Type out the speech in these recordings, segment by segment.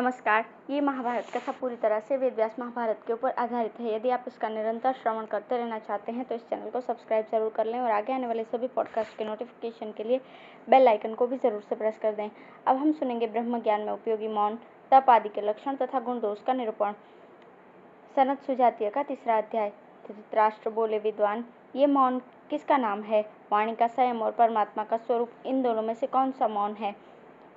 नमस्कार। ये महाभारत कथा पूरी तरह से वेद व्यास महाभारत के ऊपर आधारित है। यदि आप इसका निरंतर श्रवण करते रहना चाहते हैं तो इस चैनल को सब्सक्राइब जरूर कर लें और आगे आने वाले सभी पॉडकास्ट के नोटिफिकेशन के लिए बेल आइकन को भी जरूर से प्रेस कर दें। अब हम सुनेंगे ब्रह्म ज्ञान में उपयोगी मौन, तप आदि के लक्षण तथा गुण दोष का निरूपण। सनत सुजातीय का तीसरा अध्याय। धृतराष्ट्र बोले, विद्वान, ये मौन किसका नाम है? वाणी का संयम और परमात्मा का स्वरूप, इन दोनों में से कौन सा मौन है?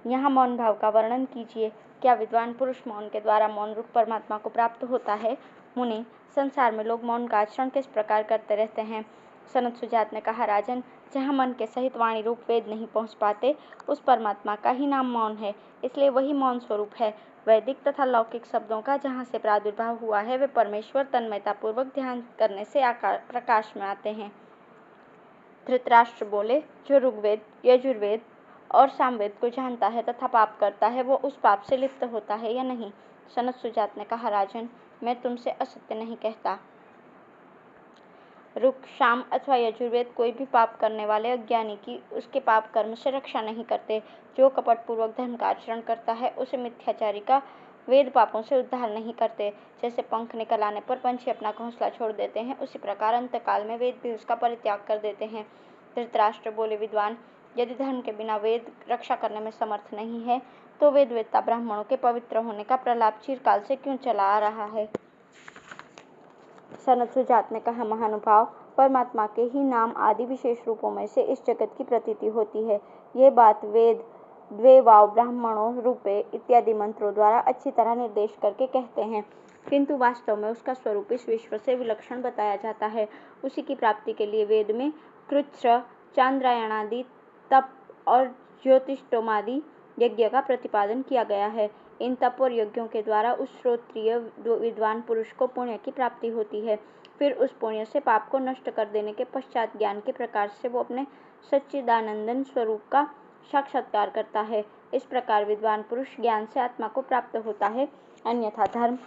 यहाँ मौन भाव का वर्णन कीजिए। क्या विद्वान पुरुष मौन के द्वारा मौन रूप परमात्मा को प्राप्त होता है? मुनि, संसार में लोग मौन का आचरण किस प्रकार करते रहते हैं? सनत सुजात ने कहा, राजन, जहाँ मन के सहित वाणी रूप वेद नहीं पहुँच पाते, उस परमात्मा का ही नाम मौन है, इसलिए वही मौन स्वरूप है। वैदिक तथा लौकिक शब्दों का जहाँ से प्रादुर्भाव हुआ है, वे परमेश्वर तन्मयतापूर्वक ध्यान करने से प्रकाश में आते हैं। धृतराष्ट्र बोले, जो ऋग्वेद, यजुर्वेद और सामवेद को जानता है तथा पाप करता है, वो उस पाप से लिप्त होता है या नहीं? सनत सुजात ने कहा, राजन, मैं तुमसे असत्य नहीं कहता। ऋक्, साम अथवा यजुर्वेद कोई भी पाप करने वाले अज्ञानी की उसके पाप कर्म से रक्षा नहीं करते। जो कपट पूर्वक धर्म का आचरण करता है, उसे मिथ्याचारी का वेद पापों से उद्धार नहीं करते। जैसे पंख निकल आने पर पंछी अपना घोंसला छोड़ देते हैं, उसी प्रकार अंतकाल में वेद भी उसका परित्याग कर देते हैं। धृतराष्ट्र बोले, विद्वान, यदि धर्म के बिना वेद रक्षा करने में समर्थ नहीं है, तो वेदवेत्ता ब्राह्मणों के पवित्र होने का प्रलाप चिरकाल से क्यों चला आ रहा है? सनत सुजात ने कहा, महानुभाव, परमात्मा के ही नाम आदि विशेष रूपों में से इस जगत की प्रतीति होती है। ये बात वेद द्वे वाव ब्राह्मणों रूपे इत्यादि मंत्रों द्वारा अच्छी तरह निर्देश करके कहते हैं, किंतु वास्तव में उसका स्वरूप इस विश्व से विलक्षण बताया जाता है। उसी की प्राप्ति के लिए वेद में कृच्छ्र, चांद्रायणादि तप और ज्योतिष्टोमादि यज्ञ का प्रतिपादन किया गया है। इन तप और यज्ञों के द्वारा उस श्रोत्रिय विद्वान पुरुष को पुण्य की प्राप्ति होती है। फिर उस पुण्य से पाप को नष्ट कर देने के पश्चात ज्ञान के प्रकाश से वो अपने सच्चिदानंदन स्वरूप का साक्षात्कार करता है। इस प्रकार विद्वान पुरुष ज्ञान से आत्मा को प्राप्त होता है। अन्यथा धर्म,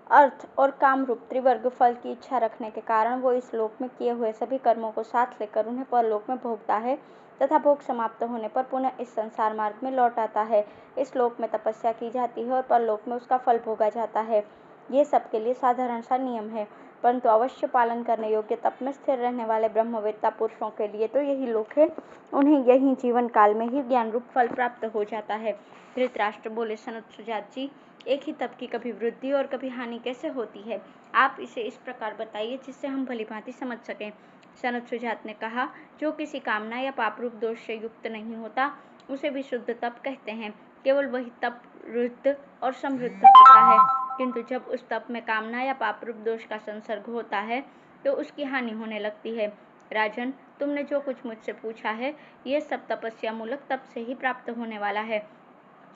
अर्थ और काम रूप त्रिवर्ग फल की इच्छा रखने के कारण वो इस लोक में किए हुए सभी कर्मों को साथ लेकर उन्हें परलोक में भोगता है तथा भोग समाप्त होने पर पुनः इस संसार मार्ग में लौट आता है। इस लोक में तपस्या की जाती है और परलोक में उसका फल भोगा जाता है। ये सबके लिए साधारण सा नियम है, परंतु अवश्य पालन करने योग्य तप में स्थिर रहने वाले ब्रह्मवेत्ता पुरुषों के लिए तो यही लोक है। उन्हें यही जीवन काल में ही ज्ञान रूप फल प्राप्त हो जाता है। धृतराष्ट्र बोले, सनत सुजात जी, एक ही तप की कभी वृद्धि और कभी हानि कैसे होती है? आप इसे इस प्रकार बताइए जिससे हम भलीभांति समझ सकें। सनत सुजात ने कहा, जो किसी कामना या पाप रूप दोष से युक्त नहीं होता, उसे भी शुद्ध तप कहते हैं। केवल वही तप रुद्ध और समृद्ध होता है, किंतु जब उस तप में कामना या पाप रूप दोष का संसर्ग होता है तो उसकी हानि होने लगती है। राजन, तुमने जो कुछ मुझसे पूछा है, ये सब तपस्या मूलक तप से ही प्राप्त होने वाला है।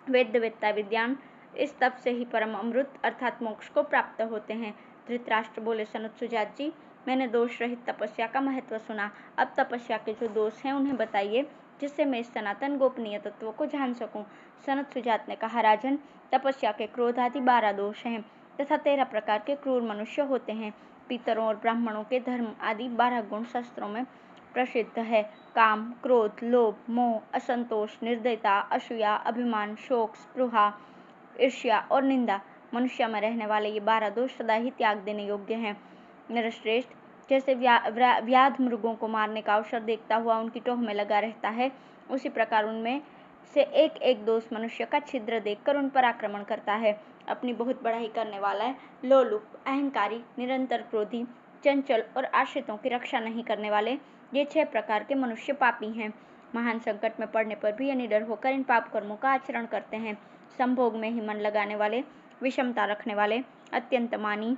वेदवेत्ता विद्वान इस तप से ही परम अमृत अर्थात मोक्ष को प्राप्त होते हैं। धृतराष्ट्र बोले, सनत सुजात जी, मैंने दोष रहित तपस्या का महत्व सुना। अब तपस्या के जो दोष हैं उन्हें बताइए, जिससे मैं इस सनातन गोपनीय तत्व को जान सकूं। सनत सुजात ने कहा, राजन, तपस्या के क्रोध आदि 12 दोष हैं तथा 13 प्रकार के क्रूर मनुष्य होते हैं। पितरों और ब्राह्मणों के धर्म आदि 12 गुण शास्त्रों में प्रसिद्ध है। काम, क्रोध, लोभ, मोह, असंतोष, निर्दयता, असूया, अभिमान, शोक, स्पृहा, ईर्ष्या और निंदा, मनुष्य में रहने वाले ये 12 दोष सदा ही त्याग देने योग्य हैं। नरश्रेष्ठ, जैसे व्याध मृगों को मारने का अवसर देखता हुआ उनकी टोह में लगा रहता है, उसी प्रकार उनमें से एक एक दोष मनुष्य का छिद्र देखकर उन पर आक्रमण करता है। अपनी बहुत बड़ाई करने वाला है, लोलुप, अहंकारी, निरंतर क्रोधी, चंचल और आश्रितों की रक्षा नहीं करने वाले, ये 6 प्रकार के मनुष्य पापी हैं। महान संकट में पड़ने पर भी ये निडर होकर इन पाप कर्मों का आचरण करते हैं। संभोग में ही मन लगाने वाले, विषमता रखने वाले, अत्यंत मानी,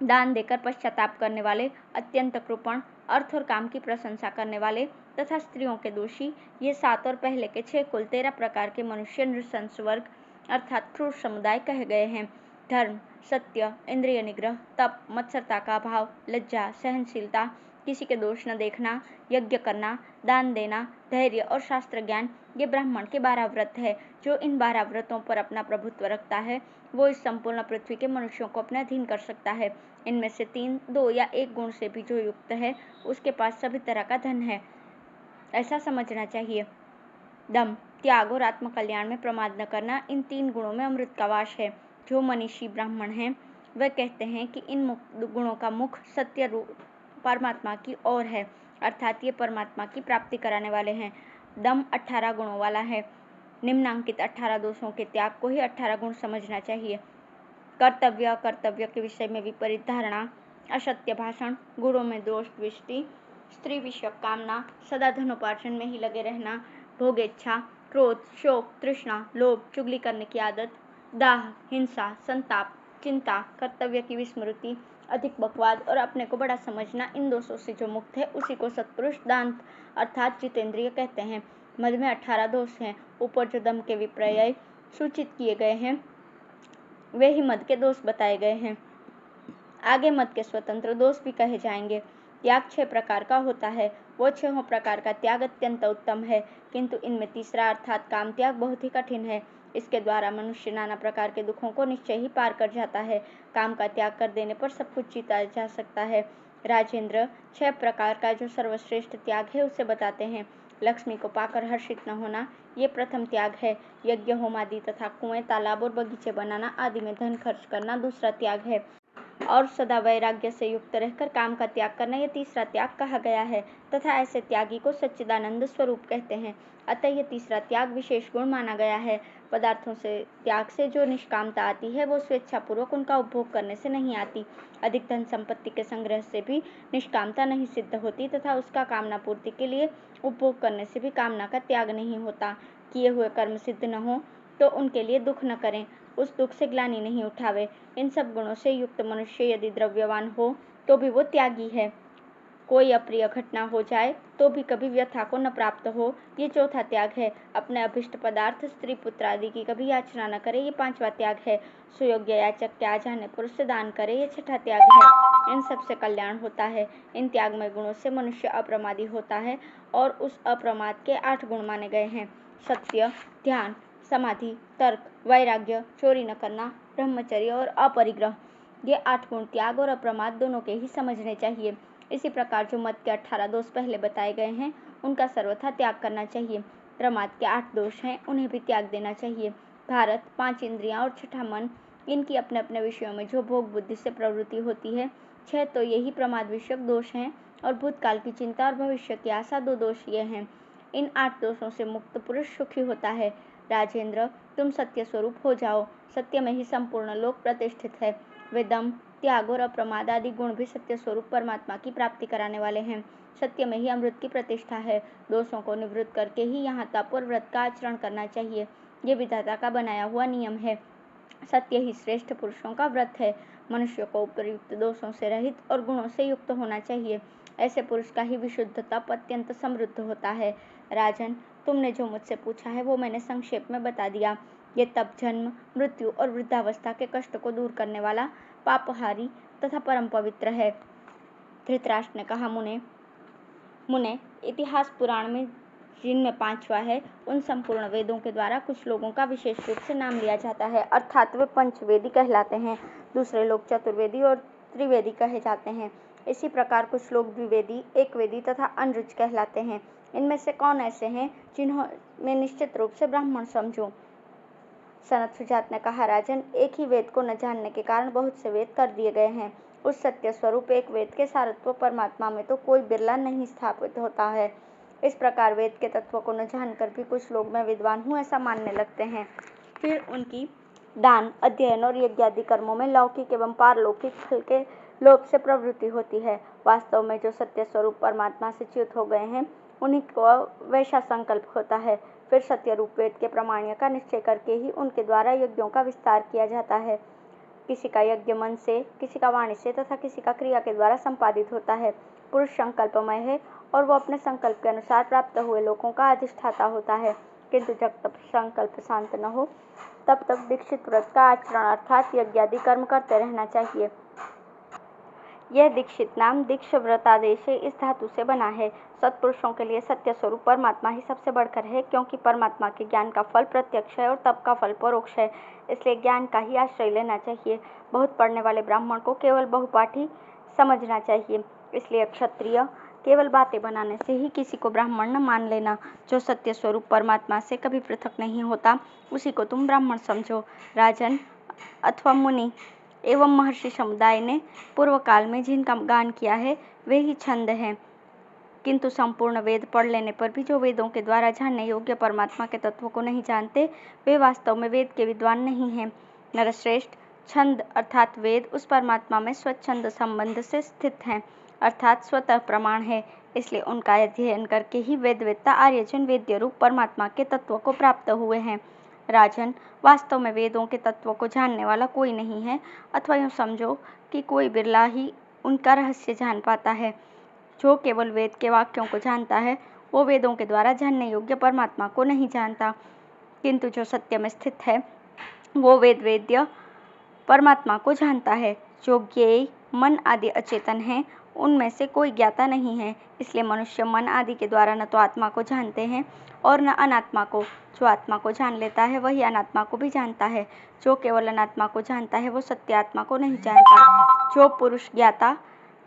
दान देकर पश्चाताप करने वाले, अत्यंत कृपण, अर्थ और काम की प्रशंसा करने वाले तथा स्त्रियों के दोषी, ये 7 और पहले के 6 कुल 13 प्रकार के मनुष्य नृशंस वर्ग अर्थात क्रूर समुदाय कहे गए हैं। धर्म, सत्य, इंद्रिय निग्रह, तप, मत्सरता का अभाव, लज्जा, सहनशीलता, किसी के दोष न देखना, यज्ञ करना, दान देना, धैर्य और शास्त्र ज्ञान, ये ब्राह्मण के 12 व्रत है। जो इन 12 व्रतों पर अपना प्रभुत्व रखता है, वो इस संपूर्ण पृथ्वी के मनुष्यों को अपने अधीन कर सकता है। इनमें से 3, 2 या 1 गुण से भी जो युक्त है, उसके पास सभी तरह का धन है, ऐसा समझना चाहिए। दम, त्याग और आत्मकल्याण में प्रमाद न करना, इन 3 गुणों में अमृत का वास है। जो मनीषी ब्राह्मण हैं वे कहते हैं कि इन गुणों का मुख सत्य रूप परमात्मा की ओर है, अर्थात ये परमात्मा की प्राप्ति कराने वाले हैं। दम 18 गुणों वाला है। निम्नांकित 18 दोषों के त्याग को ही 18 गुण समझना चाहिए। कर्तव्य अकर्तव्य के विषय में विपरीत धारणा, असत्य भाषण, गुणों में दोष दृष्टि, स्त्री विषयक कामना, सदा धनोपार्जन में ही लगे रहना, भोगेच्छा, क्रोध, शोक, तृष्णा, लोभ, चुगली करने की आदत, दाह, हिंसा, संताप, चिंता, कर्तव्य की विस्मृति, अधिक बकवाद और अपने को बड़ा समझना, इन दोषों से जो मुक्त है उसी को सत्पुरुष दांत अर्थात जितेंद्रिय कहते हैं। मद में 18 दोष हैं। ऊपर जो दम के विपर्यय सूचित किए गए हैं वे ही मद के दोष बताए गए हैं। आगे मद के स्वतंत्र दोष भी कहे जाएंगे। त्याग 6 प्रकार का होता है। वो 6 प्रकार का त्याग अत्यंत उत्तम है, किंतु इनमें तीसरा अर्थात काम त्याग बहुत ही कठिन है। इसके द्वारा मनुष्य नाना प्रकार के दुखों को निश्चय ही पार कर जाता है। काम का त्याग कर देने पर सब कुछ जीता जा सकता है। राजेंद्र 6 प्रकार का जो सर्वश्रेष्ठ त्याग है उसे बताते हैं। लक्ष्मी को पाकर हर्षित न होना, ये प्रथम त्याग है। यज्ञ, होम आदि तथा कुएं, तालाब और बगीचे बनाना आदि में धन खर्च करना दूसरा त्याग है। और सदा वैराग्य से युक्त रहकर काम का त्याग करना यह तीसरा त्याग कहा गया है, तथा ऐसे त्यागी को सच्चिदानंद स्वरूप कहते हैं। अतः यह तीसरा त्याग विशेष गुण माना गया है। पदार्थों से त्याग से जो निष्कामता आती है वो स्वेच्छापूर्वक उनका उपभोग करने से नहीं आती। अधिक धन संपत्ति के संग्रह से भी निष्कामता नहीं सिद्ध होती, तथा उसका कामना पूर्ति के लिए उपभोग करने से भी कामना का त्याग नहीं होता। किए हुए कर्म सिद्ध न हो तो उनके लिए दुख न करें, उस दुख से ग्लानि नहीं उठावे। इन सब गुणों से युक्त मनुष्य यदि द्रव्यवान हो तो भी वो त्यागी है। कोई अप्रिय घटना हो जाए तो भी कभी व्यथा को न प्राप्त हो, ये चौथा त्याग है। अपने अभिष्ट पदार्थ, स्त्री पुत्र आदि की कभी याचना न करे, ये पांचवा त्याग है। सुयोग्य याचक के आ जाने पर उससे दान करे, ये छठा त्याग है। इन सब से कल्याण होता है। इन त्यागमय गुणों से मनुष्य अप्रमादी होता है और उस अप्रमाद के 8 गुण माने गए हैं। सत्य, ध्यान, समाधि, तर्क, वैराग्य, चोरी न करना, ब्रह्मचर्य और अपरिग्रह, ये 8 गुण त्याग और अप्रमाद दोनों के ही समझने चाहिए। इसी प्रकार जो मद के 18 दोष पहले बताए गए हैं उनका सर्वथा त्याग करना चाहिए। प्रमाद के 8 दोष हैं, उन्हें भी त्याग देना चाहिए। भारत, 5 इंद्रियां और छठा मन, इनकी अपने अपने विषयों में जो भोग बुद्धि से प्रवृत्ति होती है, 6 तो यही प्रमाद विषयक दोष हैं, और भूतकाल की चिंता और भविष्य की आशा 2 दोष ये हैं। इन 8 दोषों से मुक्त पुरुष सुखी होता है। राजेंद्र, तुम सत्य स्वरूप हो जाओ। सत्य में ही संपूर्ण लोक प्रतिष्ठित है। वे दम, त्याग और अप्रमाद आदि गुण भी सत्य स्वरूप परमात्मा की प्राप्ति कराने वाले हैं। सत्य में ही अमृत की प्रतिष्ठा है। दोषों को निवृत्त करके ही यहाँ तप और व्रत का आचरण करना चाहिए। ये विधाता का बनाया हुआ नियम है। सत्य ही श्रेष्ठ पुरुषों का व्रत है। मनुष्य को उपयुक्त दोषों से रहित और गुणों से युक्त होना चाहिए। ऐसे पुरुष का ही विशुद्ध तप अत्यंत समृद्ध होता है। राजन, तुमने जो मुझसे पूछा है वो मैंने संक्षेप में बता दिया। ये तप जन्म, मृत्यु और वृद्धावस्था के कष्ट को दूर करने वाला, पापहारी तथा परम पवित्र है। धृतराष्ट्र ने कहा, मुने, इतिहास पुराण में जिनमें 5वां है, उन संपूर्ण वेदों के द्वारा कुछ लोगों का विशेष रूप से नाम लिया जाता है, अर्थात वे पंचवेदी कहलाते हैं। दूसरे लोग चतुर्वेदी और त्रिवेदी कहे जाते हैं। इसी प्रकार कुछ लोग द्विवेदी, एकवेदी तथा अनरुच कहलाते हैं। इनमें से कौन ऐसे हैं जिन्हों मैं निश्चित रूप से ब्राह्मण समझूं? सनत सुजात ने कहा, राजन, एक ही वेद को न जानने के कारण बहुत से वेद कर दिए गए हैं। उस सत्य स्वरूप एक वेद के सारत्व परमात्मा में तो कोई बिरला नहीं स्थापित होता है। इस प्रकार वेद के तत्व को न जानकर भी कुछ लोग मैं विद्वान हूँ ऐसा मानने लगते हैं। फिर उनकी दान, अध्ययन और यज्ञादि कर्मों में लौकिक एवं पारलौकिक फल के लोभ से प्रवृत्ति होती है। वास्तव में जो सत्य स्वरूप परमात्मा से च्युत हो गए हैं उन्हीं को वैसा संकल्प होता है। फिर सत्य रूप वेद के प्रमाण्य का निश्चय करके ही उनके द्वारा यज्ञों का विस्तार किया जाता है। किसी का यज्ञ मन से, किसी का वाणी से तथा किसी का क्रिया के द्वारा संपादित होता है। पुरुष संकल्पमय है और वो अपने संकल्प के अनुसार प्राप्त हुए लोगों का अधिष्ठाता होता है, किंतु जब तक संकल्प शांत न हो तब तक दीक्षित व्रत का आचरण अर्थात यज्ञादि कर्म करते रहना चाहिए। यह दीक्षित नाम दीक्ष व्रतादेश इस धातु से बना है। सत्पुरुषों के लिए सत्य स्वरूप परमात्मा ही सबसे बढ़कर है, क्योंकि परमात्मा के ज्ञान का फल प्रत्यक्ष है और तप का फल परोक्ष है, इसलिए ज्ञान का ही आश्रय लेना चाहिए। बहुत पढ़ने वाले ब्राह्मण को केवल बहुपाठी समझना चाहिए। इसलिए क्षत्रिय केवल बातें बनाने से ही किसी को ब्राह्मण न मान लेना। जो सत्य स्वरूप परमात्मा से कभी पृथक नहीं होता, उसी को तुम ब्राह्मण समझो। राजन अथवा मुनि एवं महर्षि समुदाय ने पूर्व काल में जिनका गान किया है वे ही छंद हैं, किंतु संपूर्ण वेद पढ़ लेने पर भी जो वेदों के द्वारा जानने योग्य परमात्मा के तत्व को नहीं जानते, वे वास्तव में वेद के विद्वान नहीं हैं। नरश्रेष्ठ, छंद अर्थात वेद उस परमात्मा में स्वच्छंद संबंध से स्थित हैं, अर्थात स्वतः प्रमाण है। इसलिए उनका अध्ययन करके ही वेदवेत्ता आर्यजन वेद्य रूप परमात्मा के तत्व को प्राप्त हुए हैं। राजन, वास्तव में वेदों के तत्व को जानने वाला कोई नहीं है, अथवा यूँ समझो कि कोई बिरला ही उनका रहस्य जान पाता है। जो केवल वेद के वाक्यों को जानता है, वो वेदों के द्वारा जानने योग्य परमात्मा को नहीं जानता, किंतु जो सत्य में स्थित है वो वेद वेद्य परमात्मा को जानता है। जो ज्ञेय, मन आदि अचेतन हैं, उनमें से कोई ज्ञाता नहीं है। इसलिए मनुष्य मन आदि के द्वारा न तो आत्मा को जानते हैं और न अनात्मा को। जो आत्मा को जान लेता है वही अनात्मा को भी जानता है। जो केवल अनात्मा को जानता है वो सत्य आत्मा को नहीं जानता। जो पुरुष ज्ञाता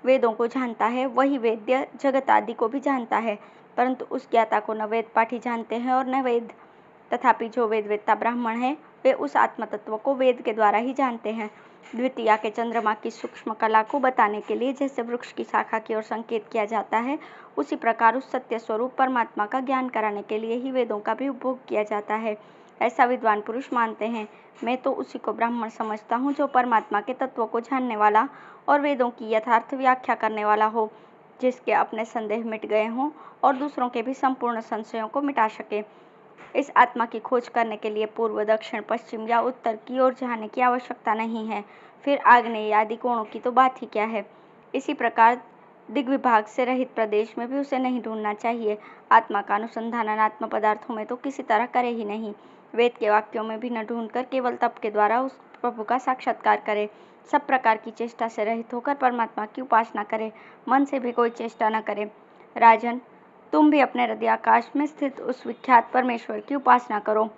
वेदों को जानता है वही वेद्य जगत आदि को भी जानता है, परंतु उस ज्ञाता को न वेद पाठी जानते हैं और न वेद। तथापि जो वेदवेत्ता ब्राह्मण है वे उस आत्म तत्व को वेद के द्वारा ही जानते हैं। द्वितीया के चंद्रमा की सूक्ष्म कला को बताने के लिए जैसे वृक्ष की शाखा की ओर संकेत किया जाता है, उसी प्रकार उस सत्य स्वरूप परमात्मा का ज्ञान कराने के लिए ही वेदों का भी उपभोग किया जाता है, ऐसा विद्वान पुरुष मानते हैं। मैं तो उसी को ब्राह्मण समझता हूँ जो परमात्मा के तत्व को जानने वाला और वेदों की यथार्थ व्याख्या करने वाला हो, जिसके अपने संदेह मिट गए हों और दूसरों के भी संपूर्ण संशयों को मिटा सके। इस आत्मा की खोज करने के लिए पूर्व, दक्षिण, पश्चिम या उत्तर की ओर जाने की आवश्यकता नहीं है। फिर आग्नेय आदि कोणों की तो बात ही क्या है। इसी प्रकार दिग्विभाग से रहित प्रदेश में भी उसे नहीं ढूंढना चाहिए। आत्मा का अनुसंधान अनात्म पदार्थों में तो किसी तरह करे ही नहीं। वेद के वाक्यों में भी न ढूंढकर केवल तप के द्वारा उस प्रभु का साक्षात्कार करे। सब प्रकार की चेष्टा से रहित होकर परमात्मा की उपासना करे, मन से भी कोई चेष्टा न करे। राजन, तुम भी अपने हृदयाकाश में स्थित उस विख्यात परमेश्वर की उपासना करो।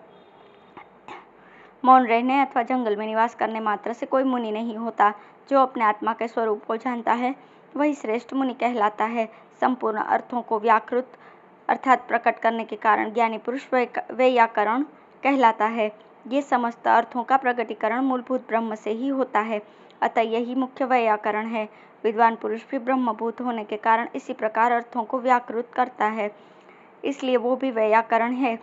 मौन रहने अथवा जंगल में निवास करने मात्र से कोई मुनि नहीं होता। जो अपने आत्मा के स्वरूप को जानता है वही श्रेष्ठ मुनि कहलाता है। संपूर्ण अर्थों को व्याकृत अर्थात प्रकट करने के कारण ज्ञानी पुरुष वैयाकरण कहलाता है। ये समस्त अर्थों का प्रकटीकरण मूलभूत ब्रह्म से ही होता है, अतः यही मुख्य वैयाकरण है। विद्वान पुरुष भी ब्रह्मभूत होने के कारण इसी प्रकार अर्थों को व्याकृत करता है, इसलिए वो भी वैयाकरण है।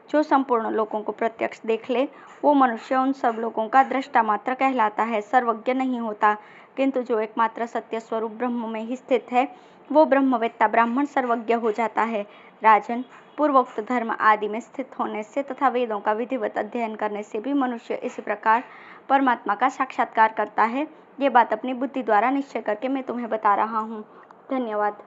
जो संपूर्ण लोगों को प्रत्यक्ष देख ले वो मनुष्य उन सब लोगों का दृष्टा मात्र कहलाता है, सर्वज्ञ नहीं होता। किंतु जो एकमात्र सत्य स्वरूप ब्रह्म में ही स्थित है वो ब्रह्मवेत्ता ब्राह्मण सर्वज्ञ हो जाता है। राजन, पूर्वोक्त धर्म आदि में स्थित होने से तथा वेदों का विधिवत अध्ययन करने से भी मनुष्य इसी प्रकार परमात्मा का साक्षात्कार करता है। ये बात अपनी बुद्धि द्वारा निश्चय करके मैं तुम्हें बता रहा हूँ। धन्यवाद।